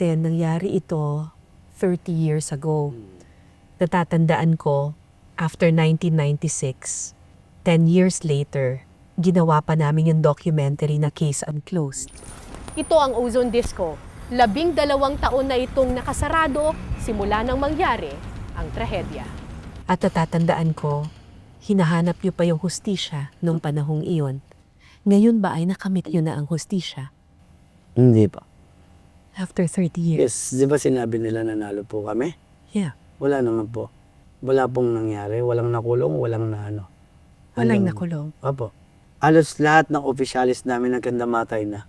natin, nangyari ito 30 years ago. Natatandaan ko, after 1996, 10 years later, ginawa pa namin yung documentary na Case Unclosed. Ito ang ozone disco. 12 taon na itong nakasarado simula nang mangyari ang trahedya. At natatandaan ko, hinahanap niyo pa yung hustisya nung panahong iyon. Ngayon ba ay nakamit niyo na ang hustisya? Hindi pa. After 30 years? Yes, di ba sinabi nila nanalo po kami? Yeah. Wala naman po. Wala pong nangyari. Walang nakulong, walang naano. Walang nakulong? Opo. Halos lahat ng opisyalis namin nagkandamatay na.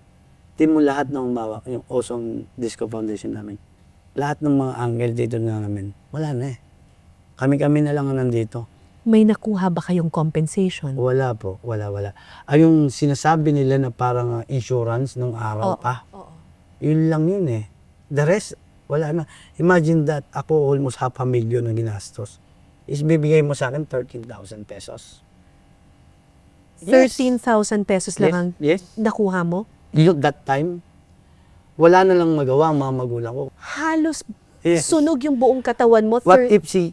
Di mo lahat ng umawak, yung Ozone Disco Foundation namin. Lahat ng mga angle dito na namin, wala na eh. Kami-kami na lang ang nandito. May nakuha ba kayong compensation? Wala po, wala. Ay, yung sinasabi nila na parang insurance nung araw pa. Yun lang yun eh. The rest, wala na. Imagine that, ako almost 500,000 ang ginastos. Is bibigay mo sa akin 13,000 pesos. 13,000 pesos lang ang Yes. nakuha mo? Look, that time, wala na lang magawa ang mga magulang ko. Halos Yes. sunog yung buong katawan mo. What if si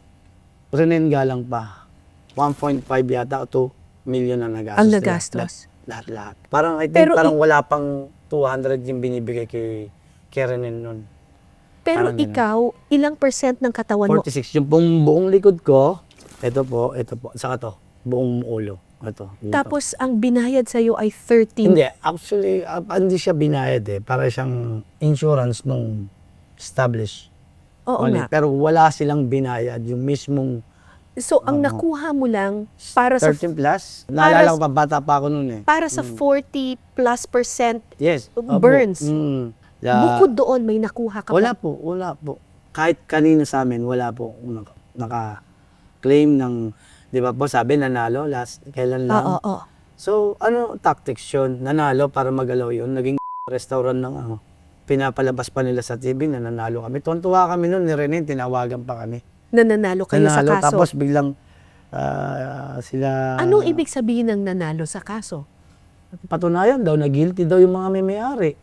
Renen Galang pa, 1.5 yata o 2 million ang nagastos. Ang nila. nagastos? Lahat. Parang I think Pero parang wala pang 200 yung binibigay kay Renen nun. Pero Parang ikaw, ilang percent ng katawan mo? 46. Yung buong likod ko, ito po, saka to, buong ulo. Ito. Tapos ang binayad sa'yo ay 13. Hindi, actually, hindi siya binayad eh. Para siyang insurance nung established. Oo nga. Pero wala silang binayad. Yung mismong So ang nakuha mo lang para sa 13 plus. Naalala ko pa, bata pa ako noon eh. para sa 40+% Yes. Opo. burns. Bukod Bukod doon may nakuha ka wala pa. po, wala po. Kahit kanino sa amin, wala po naka-claim ng, di ba po, sabi nanalo kailan lang. Oo. So, tactics yun? Nanalo para magalaw yun. Naging restaurant ng pinapalabas pa nila sa TV na nanalo kami. Tuwan-tuwa kami noon ni Rene, tinawagan pa kami. Nananalo kayo sa kaso. Tapos biglang sila... Anong ibig sabihin ng nanalo sa kaso? Patunayan daw na guilty daw yung mga may-ari.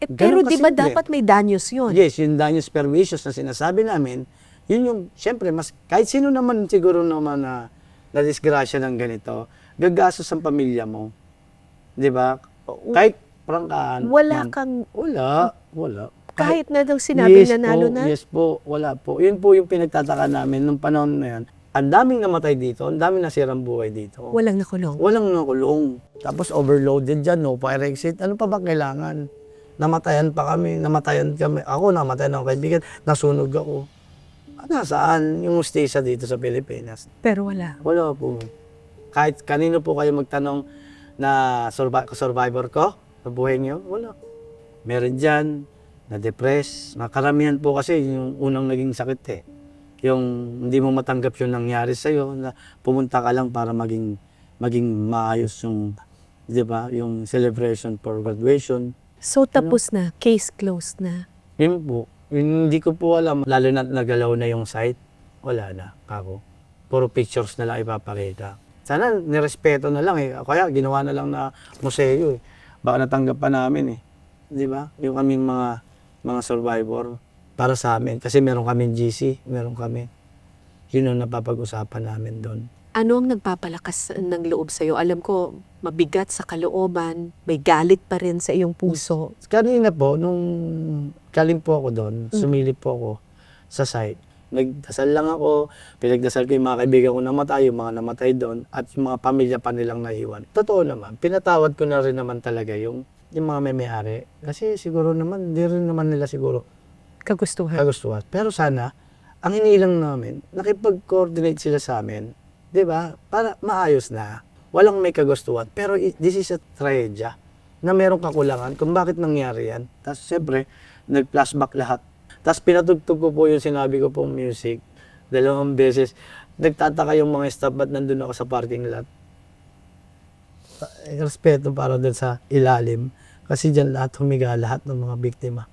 Pero Ganun di ba kasimple. dapat may danyos yun? Yes, yung daños perjuicios na sinasabi namin, yun yung, syempre, kahit sino naman siguro naman na disgrasya ng ganito, gagastos ang pamilya mo. Di ba? Kahit prangkaan. Wala kang... Wala. Kahit na daw sinabing nanalo na? Yes po, wala po. Yun po yung pinagtataka namin nung panahon na yan. Ang daming namatay dito, ang daming nasirang buhay dito. Walang nakulong? Walang nakulong. Tapos overloaded dyan, no fire exit. Ano pa ba kailangan? Namatayan pa kami, namatayan kami. Ako, namatayan ako kaibigan, nasunog ako. Nasaan yung hostesa dito sa Pilipinas? Pero wala. Wala po. Kahit kanino po kayo magtanong na survivor ko sa buhay niyo, wala. Meron dyan, na-depress. Nakaramihan po kasi yung unang naging sakit eh. Yung hindi mo matanggap yung nangyari sa'yo, na pumunta ka lang para maging maayos yung, di ba, yung celebration for graduation. So tapos na, case closed na. Yun po. Hindi ko po alam. Lalo na nagalaw na yung site, wala na ako. Puro pictures na lang ipapakita. Sana nirespeto na lang eh. Kaya ginawa na lang na museo eh. Baka natanggap pa namin eh. Di ba? Yung kaming mga survivor para sa amin. Kasi meron kaming GC, meron kami. Yun ang napapag-usapan namin doon. Ano ang nagpapalakas ng loob sa'yo? Alam ko, mabigat sa kalooban, may galit pa rin sa iyong puso. Kanina po, nung kalim po ako doon, sumilip po ako sa site. Nagdasal lang ako, pinagdasal ko yung mga kaibigan ko namatay, yung mga namatay doon, at yung mga pamilya pa nilang naiwan. Totoo naman, pinatawad ko na rin naman talaga yung mga may-ari. Kasi siguro naman, di rin naman nila siguro Kagustuhan. Pero sana, ang hinilang namin, nakipag-coordinate sila sa amin, di ba? Para maayos na. Walang may kagustuhan. Pero this is a tragedy na merong kakulangan kung bakit nangyari yan. Tapos siyempre, nag-flashback lahat. Tapos pinatugtog ko po yung sinabi ko pong music. 2 beses. Nagtataka yung mga staff ba't nandun ako sa parking lot. Respeto para doon sa ilalim. Kasi dyan lahat humiga, lahat ng mga biktima.